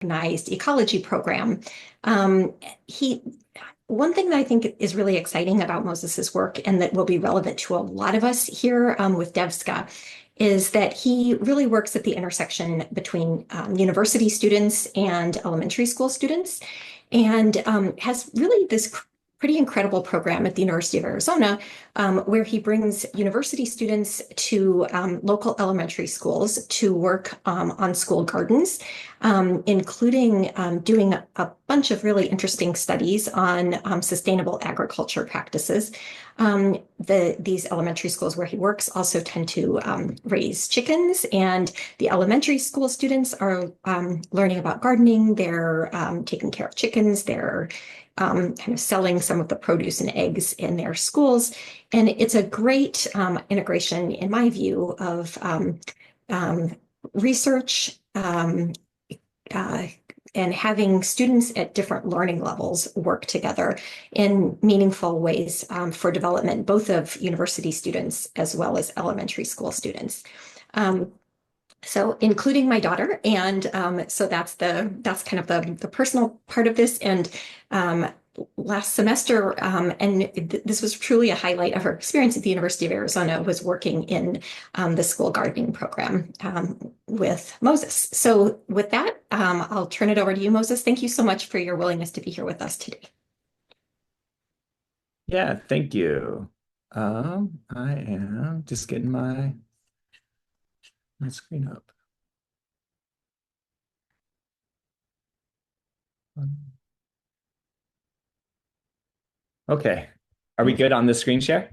organized ecology program. Um, he One thing that I think is really exciting about Moses's work and that will be relevant to a lot of us here with DevSCA is that he really works at the intersection between university students and elementary school students and has really this pretty incredible program at the University of Arizona where he brings university students to local elementary schools to work on school gardens, including doing a bunch of really interesting studies on sustainable agriculture practices. These elementary schools where he works also tend to raise chickens, and the elementary school students are learning about gardening. They're taking care of chickens. They're kind of selling some of the produce and eggs in their schools. And it's a great integration, in my view, of um, research uh, and having students at different learning levels work together in meaningful ways for development, both of university students as well as elementary school students. Um, so including my daughter, and so that's kind of the personal part of this. And um, last semester, and this was truly a highlight of our experience at the University of Arizona, was working in the school gardening program with Moses. So with that, I'll turn it over to you, Moses. Thank you so much for your willingness to be here with us today. Yeah, thank you. I am just getting my screen up. Okay. Are we good on the screen share?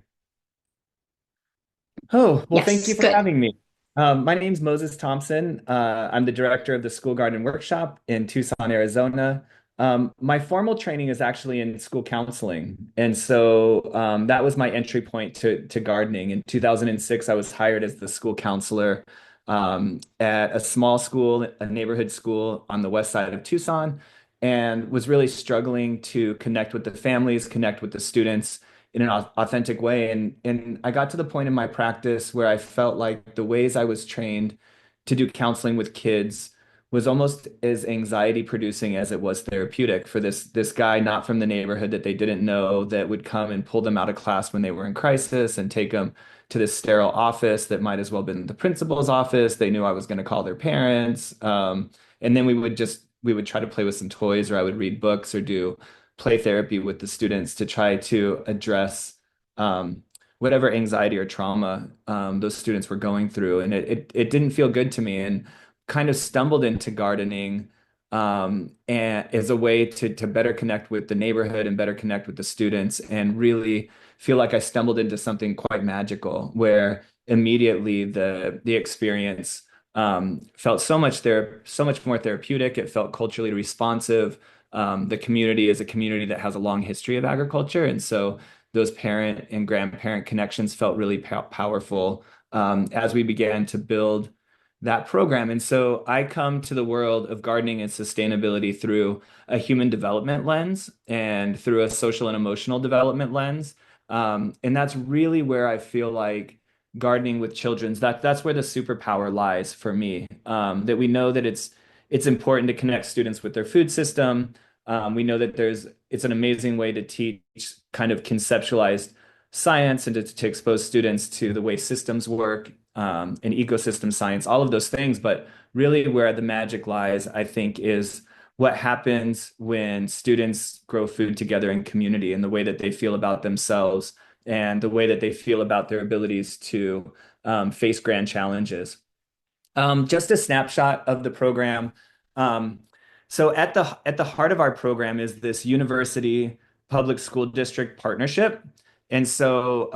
Oh, well, thank you Yes, for good. having me. My name's Moses Thompson. I'm the director of the School Garden Workshop in Tucson, Arizona. My formal training is actually in school counseling. And so that was my entry point to gardening. In 2006, I was hired as the school counselor at a small school, a neighborhood school on the west side of Tucson, and was really struggling to connect with the families, connect with the students in an authentic way. And I got to the point in my practice where I felt like the ways I was trained to do counseling with kids was almost as anxiety producing as it was therapeutic for this guy not from the neighborhood that they didn't know that would come and pull them out of class when they were in crisis and take them to this sterile office that might as well have been the principal's office. They knew I was going to call their parents. And then we would try to play with some toys, or I would read books or do play therapy with the students to try to address um, whatever anxiety or trauma those students were going through. And it didn't feel good to me, and kind of stumbled into gardening and as a way to better connect with the neighborhood and better connect with the students, and really feel like I stumbled into something quite magical where immediately the experience felt so much more therapeutic. It felt culturally responsive. The community is a community that has a long history of agriculture, and so those parent and grandparent connections felt really powerful as we began to build that program. And so I come to the world of gardening and sustainability through a human development lens and through a social and emotional development lens. And that's really where I feel like gardening with children's that's where the superpower lies for me. That we know that it's important to connect students with their food system. We know that it's an amazing way to teach kind of conceptualized science and to expose students to the way systems work, and ecosystem science, all of those things. But really where the magic lies, I think, is what happens when students grow food together in community, and the way that they feel about themselves and the way that they feel about their abilities to face grand challenges. Just a snapshot of the program. Um, so at the heart of our program is this university public school district partnership. And so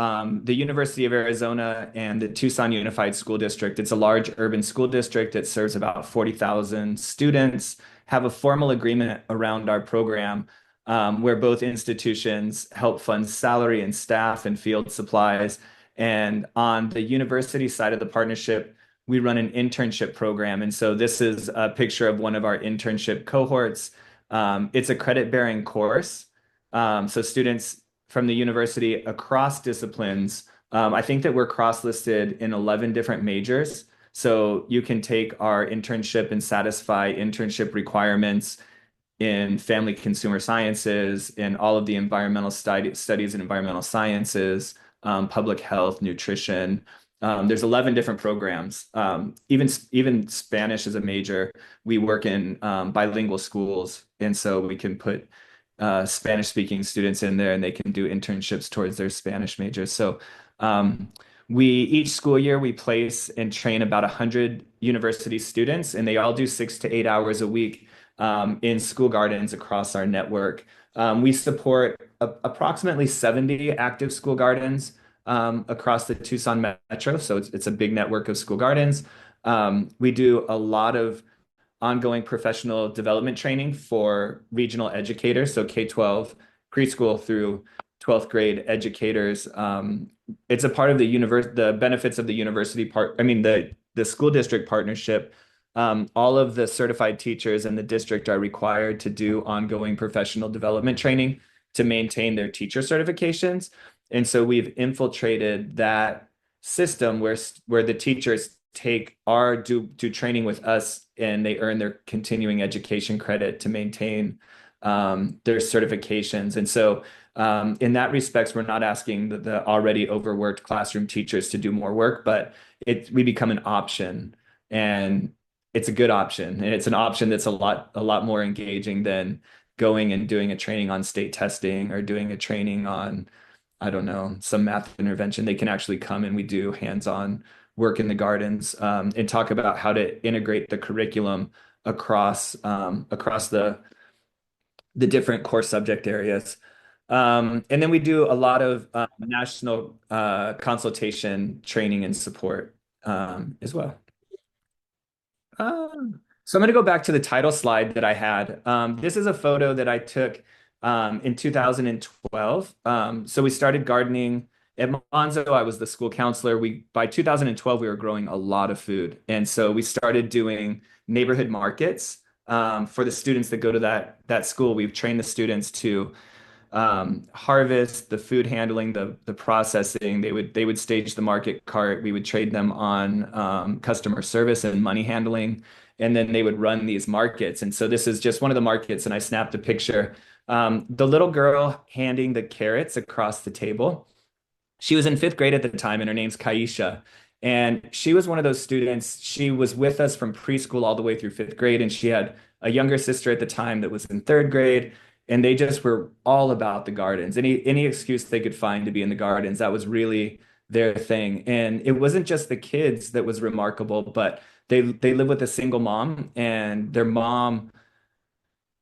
the University of Arizona and the Tucson Unified School District, it's a large urban school district that serves about 40,000 students, have a formal agreement around our program where both institutions help fund salary and staff and field supplies. And on the university side of the partnership, we run an internship program. And so this is a picture of one of our internship cohorts. It's a credit-bearing course. So students from the university across disciplines, I think that we're cross-listed in 11 different majors. So you can take our internship and satisfy internship requirements in family consumer sciences, in all of the environmental studies and environmental sciences, public health, nutrition. There's 11 different programs. Even Spanish is a major. We work in bilingual schools, and so we can put Spanish speaking students in there and they can do internships towards their Spanish majors. So we each school year we place and train about 100 university students, and they all do 6 to 8 hours a week in school gardens across our network. We support approximately 70 active school gardens across the Tucson metro, so it's a big network of school gardens. We do a lot of ongoing professional development training for regional educators, so K-12, preschool through 12th grade educators. It's a part of the benefits of the university the school district partnership. All of the certified teachers in the district are required to do ongoing professional development training to maintain their teacher certifications. And so we've infiltrated that system where the teachers do training with us and they earn their continuing education credit to maintain their certifications. And so in that respects, we're not asking the already overworked classroom teachers to do more work, but we become an option, and it's a good option. And it's an option that's a lot more engaging than going and doing a training on state testing or doing a training on, I don't know, some math intervention. They can actually come and we do hands-on work in the gardens and talk about how to integrate the curriculum across the different core subject areas. And then we do a lot of national consultation training and support as well. So I'm going to go back to the title slide that I had. This is a photo that I took in 2012. So we started gardening at Monzo. I was the school counselor. By 2012, we were growing a lot of food. And so we started doing neighborhood markets for the students that go to that school. We've trained the students to harvest, the food handling, the processing. They would stage the market cart. We would trade them on customer service and money handling, and then they would run these markets. And so this is just one of the markets, and I snapped a picture. The little girl handing the carrots across the table. She was in fifth grade at the time, and her name's Kaisha. And she was one of those students. She was with us from preschool all the way through fifth grade, and she had a younger sister at the time that was in third grade. And they just were all about the gardens. Any excuse they could find to be in the gardens, that was really their thing. And it wasn't just the kids that was remarkable, but they live with a single mom, and their mom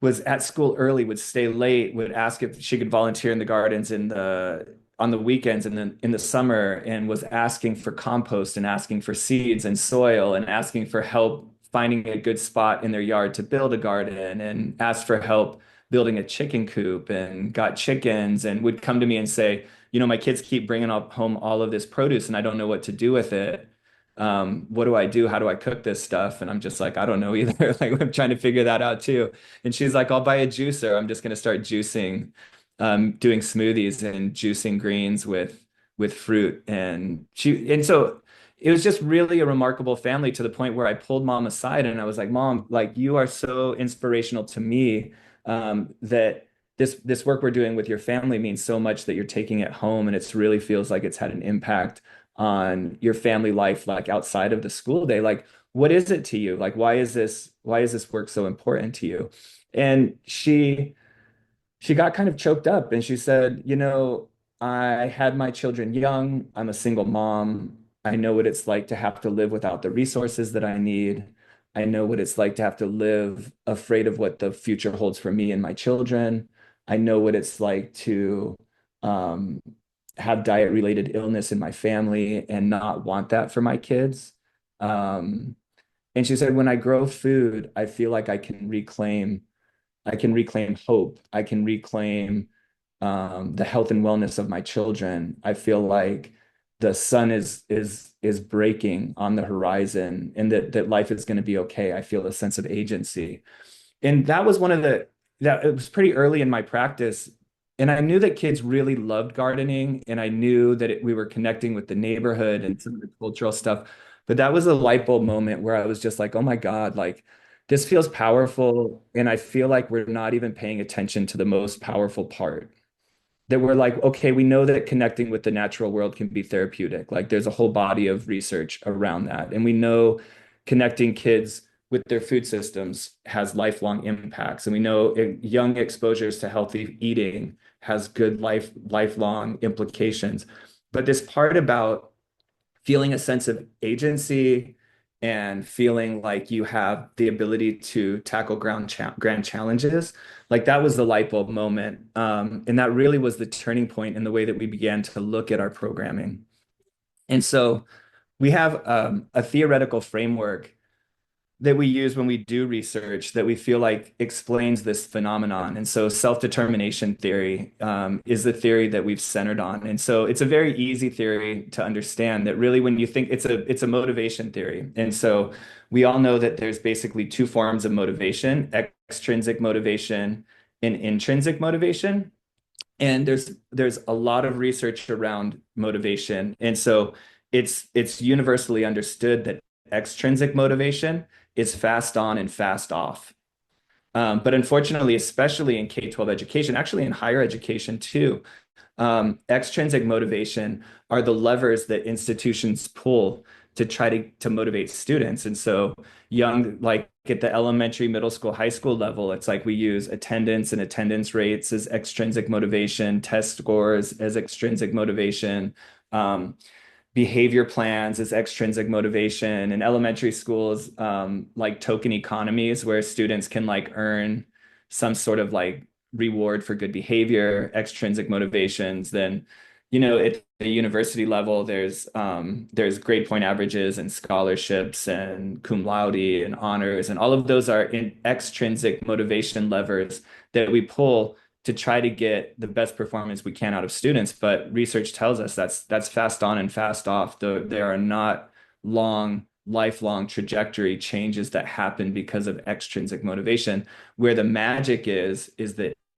was at school early, would stay late, would ask if she could volunteer in the gardens on the weekends and then in the summer, and was asking for compost and asking for seeds and soil and asking for help finding a good spot in their yard to build a garden, and asked for help building a chicken coop and got chickens, and would come to me and say, my kids keep bringing up home all of this produce and I don't know what to do with it. What do I do? How do I cook this stuff? And I'm just like, I don't know either. Like, I'm trying to figure that out too. And she's like, I'll buy a juicer. I'm just going to start juicing, doing smoothies and juicing greens with fruit. And so it was just really a remarkable family, to the point where I pulled mom aside and I was like, Mom, like, you are so inspirational to me, that this work we're doing with your family means so much that you're taking it home, and it really feels like it's had an impact on your family life, like outside of the school day. Like, what is it to you? Like, why is this work so important to you? And she got kind of choked up, and she said, I had my children young. I'm a single mom. I know what it's like to have to live without the resources that I need. I know what it's like to have to live afraid of what the future holds for me and my children. I know what it's like to um, have diet-related illness in my family and not want that for my kids. Um, and she said, when I grow food, I feel like I can reclaim hope. I can reclaim the health and wellness of my children. I feel like the sun is breaking on the horizon, and that life is going to be okay. I feel a sense of agency. And that was that it was pretty early in my practice. And I knew that kids really loved gardening, and I knew that we were connecting with the neighborhood and some of the cultural stuff. But that was a light bulb moment where I was just like, oh my God, like this feels powerful. And I feel like we're not even paying attention to the most powerful part. That we're like, okay, we know that connecting with the natural world can be therapeutic. Like there's a whole body of research around that. And we know connecting kids with their food systems has lifelong impacts. And we know young exposures to healthy eating has good lifelong implications. But this part about feeling a sense of agency and feeling like you have the ability to tackle grand challenges, like that was the light bulb moment. And that really was the turning point in the way that we began to look at our programming. And so we have a theoretical framework that we use when we do research that we feel like explains this phenomenon. And so self-determination theory is the theory that we've centered on. And so it's a very easy theory to understand that really when you think it's a motivation theory. And so we all know that there's basically two forms of motivation, extrinsic motivation and intrinsic motivation. And there's a lot of research around motivation. And so it's universally understood that extrinsic motivation is fast on and fast off. But unfortunately, especially in K-12 education, actually in higher education too, extrinsic motivation are the levers that institutions pull to try to motivate students. And so young, like at the elementary, middle school, high school level, it's like we use attendance and attendance rates as extrinsic motivation, test scores as extrinsic motivation. Behavior plans as extrinsic motivation. In elementary schools, like token economies where students can like earn some sort of like reward for good behavior, extrinsic motivations. Then, at the university level, there's grade point averages and scholarships and cum laude and honors, and all of those are in extrinsic motivation levers that we pull to try to get the best performance we can out of students. But research tells us that's fast on and fast off. There are not lifelong trajectory changes that happen because of extrinsic motivation. Where the magic is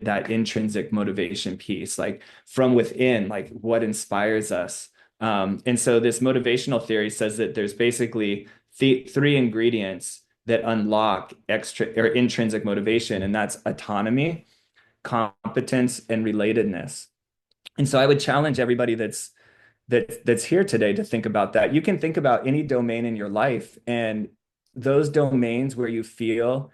that intrinsic motivation piece, like from within, like what inspires us. And so this motivational theory says that there's basically three ingredients that unlock extra or intrinsic motivation, and that's autonomy, competence, and relatedness. And so I would challenge everybody that's here today to think about that. You can think about any domain in your life, and those domains where you feel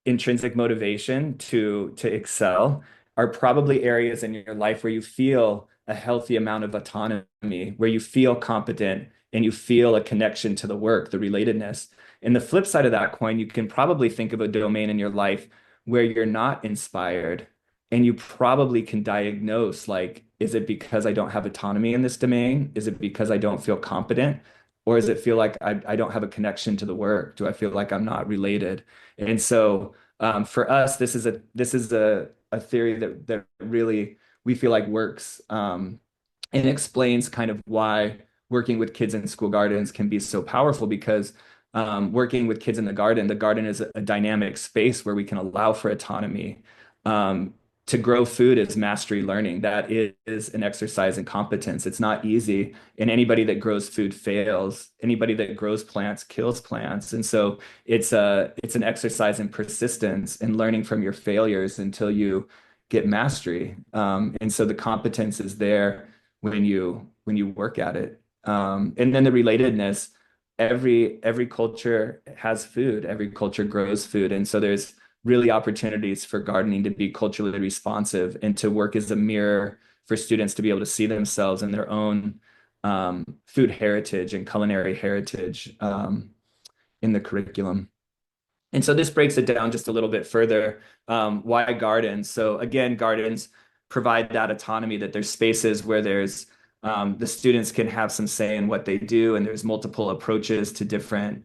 intrinsic motivation to excel are probably areas in your life where you feel a healthy amount of autonomy, where you feel competent and you feel a connection to the work, the relatedness. And the flip side of that coin, you can probably think of a domain in your life where you're not inspired, and you probably can diagnose, like, is it because I don't have autonomy in this domain? Is it because I don't feel competent? Or does it feel like I don't have a connection to the work? Do I feel like I'm not related? And so for us, this is a theory that really we feel like works, and explains kind of why working with kids in school gardens can be so powerful, because working with kids in the garden is a dynamic space where we can allow for autonomy. To grow food is mastery learning. That is an exercise in competence. It's not easy. And anybody that grows food fails. Anybody that grows plants kills plants. And so it's an exercise in persistence and learning from your failures until you get mastery. And so the competence is there when you work at it. And then the relatedness, every culture has food, every culture grows food. And so there's really opportunities for gardening to be culturally responsive and to work as a mirror for students to be able to see themselves in their own food heritage and culinary heritage in the curriculum. And so this breaks it down just a little bit further. Why gardens? So again, gardens provide that autonomy, that there's spaces where there's the students can have some say in what they do, and there's multiple approaches to different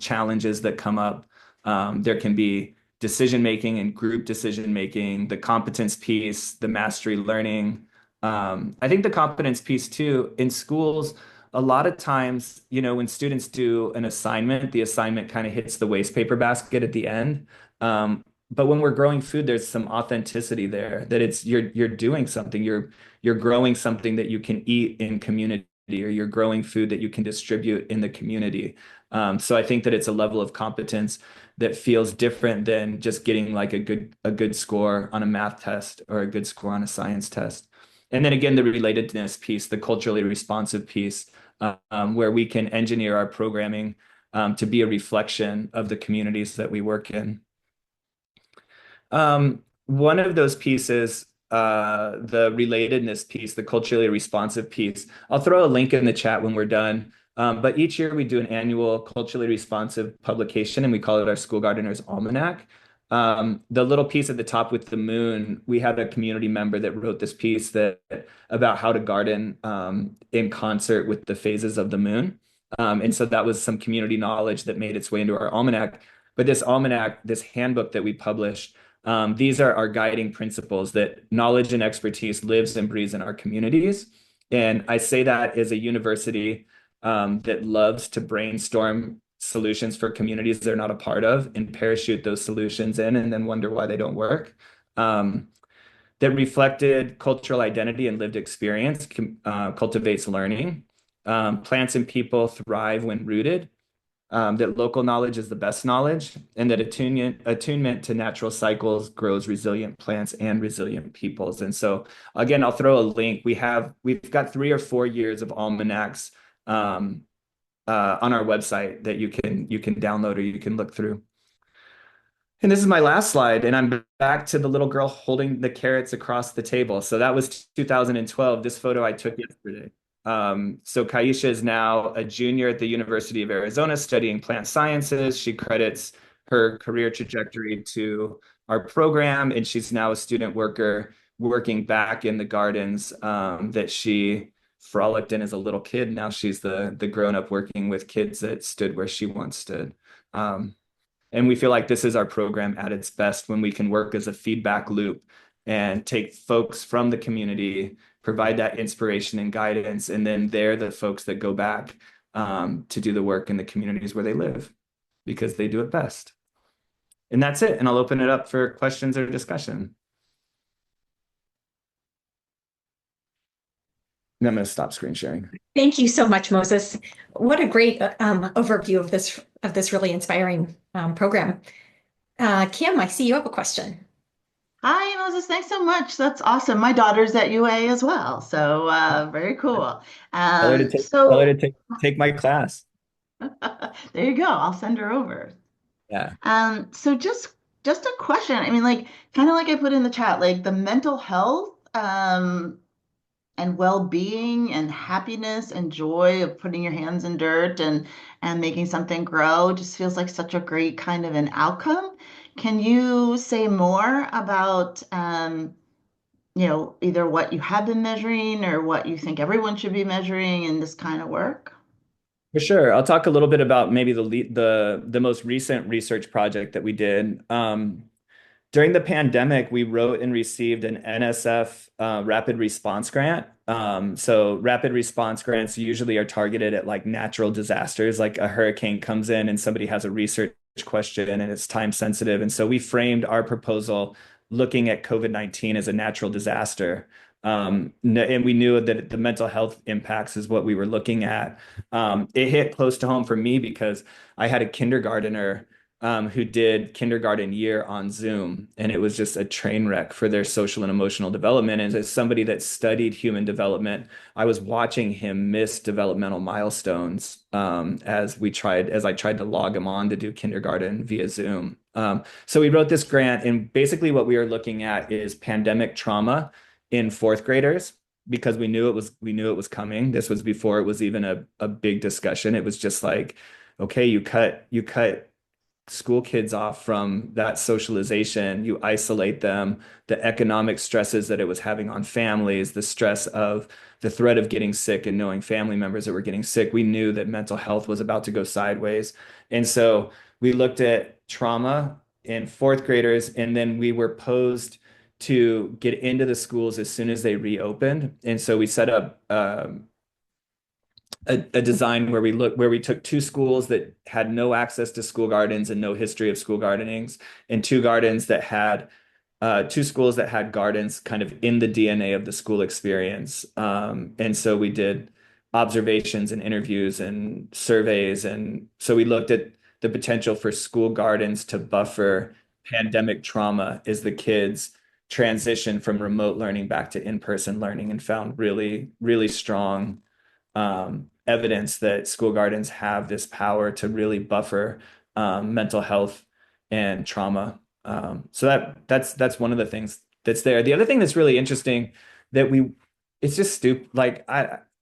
challenges that come up. There can be decision making and group decision making, the competence piece, the mastery learning. I think the competence piece too in schools, a lot of times, when students do an assignment, the assignment kind of hits the waste paper basket at the end. But when we're growing food, there's some authenticity there, that you're doing something, you're growing something that you can eat in community or you're growing food that you can distribute in the community. So I think that it's a level of competence that feels different than just getting like a good score on a math test or a good score on a science test. And then again, the relatedness piece, the culturally responsive piece, where we can engineer our programming to be a reflection of the communities that we work in. One of those pieces, the relatedness piece, the culturally responsive piece, I'll throw a link in the chat when we're done. But each year we do an annual culturally responsive publication, and we call it our School Gardener's Almanac. The little piece at the top with the moon, we had a community member that wrote this piece that about how to garden in concert with the phases of the moon. And so that was some community knowledge that made its way into our almanac. But this almanac, this handbook that we published, these are our guiding principles that knowledge and expertise lives and breathes in our communities. And I say that as a university that loves to brainstorm solutions for communities they're not a part of and parachute those solutions in and then wonder why they don't work. That reflected cultural identity and lived experience, cultivates learning. Plants and people thrive when rooted. That local knowledge is the best knowledge, and that attunement to natural cycles grows resilient plants and resilient peoples. And so, again, I'll throw a link. We've got 3 or 4 years of almanacs on our website that you can download or you can look through. And this is my last slide, and I'm back to the little girl holding the carrots across the table. So that was 2012. This photo I took yesterday. So Kaisha is now a junior at the University of Arizona studying plant sciences. She credits her career trajectory to our program, and she's now a student worker working back in the gardens that she frolicked in as a little kid. Now she's the grown-up working with kids that stood where she once stood. And we feel like this is our program at its best when we can work as a feedback loop and take folks from the community, provide that inspiration and guidance, and then they're the folks that go back to do the work in the communities where they live because they do it best. And that's it. And I'll open it up for questions or discussion. And I'm going to stop screen sharing. Thank you so much, Moses. What a great overview of this really inspiring program. Kim, I see you have a question. Hi, Moses. Thanks so much. That's awesome. My daughter's at UA as well, so very cool. Tell her to take my class. There you go. I'll send her over. Yeah. So just a question. I mean, like kind of like I put in the chat, like the mental health and well-being and happiness and joy of putting your hands in dirt and making something grow just feels like such a great kind of an outcome. Can you say more about either what you have been measuring or what you think everyone should be measuring in this kind of work? For sure. I'll talk a little bit about maybe the most recent research project that we did. During the pandemic, we wrote and received an NSF rapid response grant. So rapid response grants usually are targeted at like natural disasters, like a hurricane comes in and somebody has a research question and it's time sensitive. And so we framed our proposal looking at COVID-19 as a natural disaster. And we knew that the mental health impacts is what we were looking at. It hit close to home for me because I had a kindergartner who did kindergarten year on Zoom, and it was just a train wreck for their social and emotional development. And as somebody that studied human development, I was watching him miss developmental milestones as I tried to log him on to do kindergarten via Zoom. So we wrote this grant, and basically what we are looking at is pandemic trauma in fourth graders because we knew it was coming. This was before it was even a big discussion. It was just like, okay, you cut school kids off from that socialization, you isolate them, the economic stresses that it was having on families, the stress of the threat of getting sick and knowing family members that were getting sick. We knew that mental health was about to go sideways. And so we looked at trauma in fourth graders, and then we were posed to get into the schools as soon as they reopened. And so we set up a design where we took 2 schools that had no access to school gardens and no history of school gardenings, and 2 schools that had gardens kind of in the DNA of the school experience. And so we did observations and interviews and surveys. And so we looked at the potential for school gardens to buffer pandemic trauma as the kids transition from remote learning back to in-person learning, and found really, really strong evidence that school gardens have this power to really buffer mental health and trauma. So that's one of the things that's there. The other thing that's really interesting that it's just stupid. Like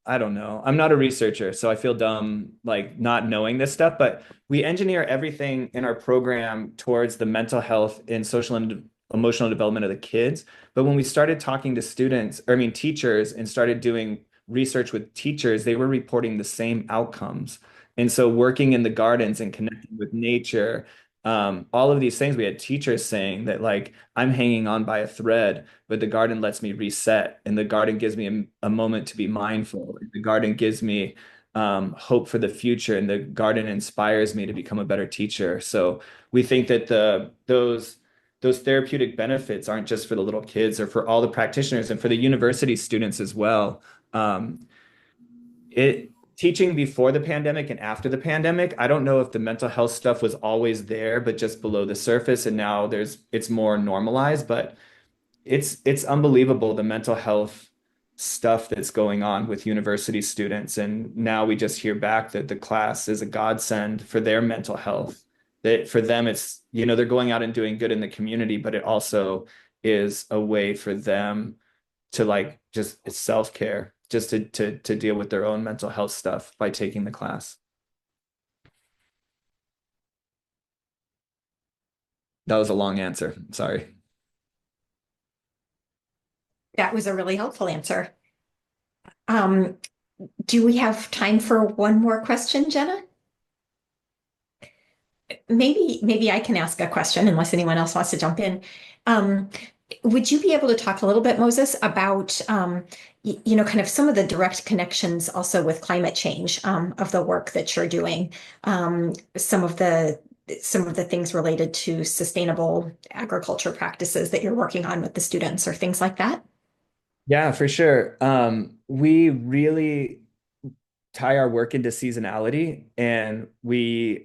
I don't know. I'm not a researcher, so I feel dumb like not knowing this stuff, but we engineer everything in our program towards the mental health and social and emotional development of the kids. But when we started talking to students, or I mean teachers, and started doing research with teachers, they were reporting the same outcomes. And so working in the gardens and connecting with nature, all of these things, we had teachers saying that like I'm hanging on by a thread, but the garden lets me reset, and the garden gives me a moment to be mindful. The garden gives me hope for the future, and the garden inspires me to become a better teacher. So we think that those therapeutic benefits aren't just for the little kids or for all the practitioners and for the university students as well. Um, it Teaching before the pandemic and after the pandemic, I don't know if the mental health stuff was always there, but just below the surface, and now it's more normalized. But it's unbelievable the mental health stuff that's going on with university students. And now we just hear back that the class is a godsend for their mental health. That for them, it's, they're going out and doing good in the community, but it also is a way for them to like just it's self-care, just to deal with their own mental health stuff by taking the class. That was a long answer. Sorry. That was a really helpful answer. Um, do we have time for one more question, Jenna? Maybe I can ask a question unless anyone else wants to jump in. Um, would you be able to talk a little bit, Moses, about kind of some of the direct connections also with climate change of the work that you're doing, some of the things related to sustainable agriculture practices that you're working on with the students or things like that? Yeah, for sure. We really tie our work into seasonality, and we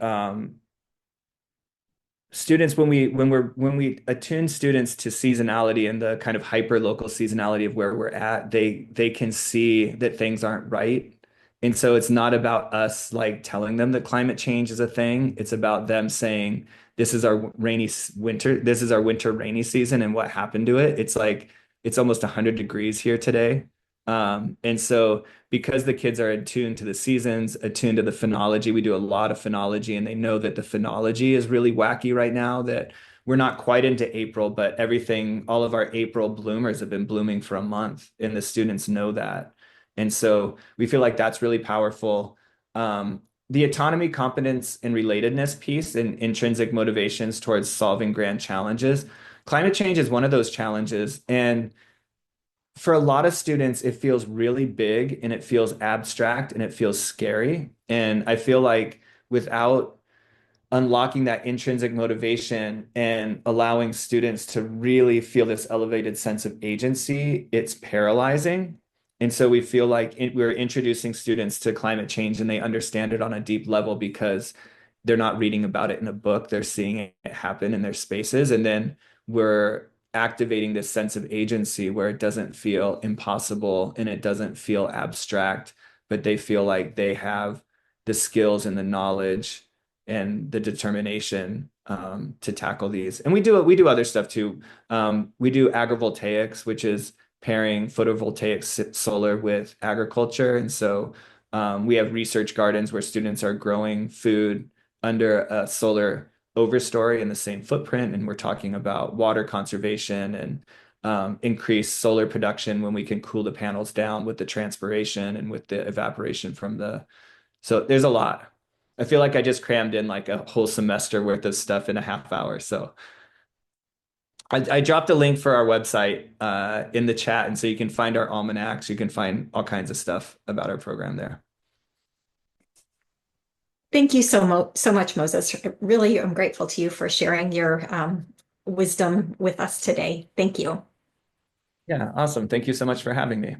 students when we attune students to seasonality and the kind of hyper local seasonality of where we're at, they can see that things aren't right. And so it's not about us like telling them that climate change is a thing. It's about them saying this is our winter, this is our winter rainy season, and what happened to it. It's like it's almost 100 degrees here today. And so because the kids are attuned to the seasons, attuned to the phenology, we do a lot of phenology, and they know that the phenology is really wacky right now, that we're not quite into April, but all of our April bloomers have been blooming for a month, and the students know that. And so we feel like that's really powerful. The autonomy, competence, and relatedness piece and intrinsic motivations towards solving grand challenges. Climate change is one of those challenges. And for a lot of students, it feels really big, and it feels abstract, and it feels scary. And I feel like without unlocking that intrinsic motivation and allowing students to really feel this elevated sense of agency, it's paralyzing. And so we feel like we're introducing students to climate change, and they understand it on a deep level because they're not reading about it in a book, they're seeing it happen in their spaces. And then we're activating this sense of agency where it doesn't feel impossible and it doesn't feel abstract, but they feel like they have the skills and the knowledge and the determination to tackle these. And we do other stuff too. We do agrivoltaics, which is pairing photovoltaic solar with agriculture. And so we have research gardens where students are growing food under a solar overstory in the same footprint. And we're talking about water conservation and increased solar production when we can cool the panels down with the transpiration and with the evaporation so there's a lot. I feel like I just crammed in like a whole semester worth of stuff in a half hour. So I dropped a link for our website in the chat. And so you can find our almanacs. You can find all kinds of stuff about our program there. Thank you so much, Moses. Really, I'm grateful to you for sharing your wisdom with us today. Thank you. Yeah, awesome. Thank you so much for having me.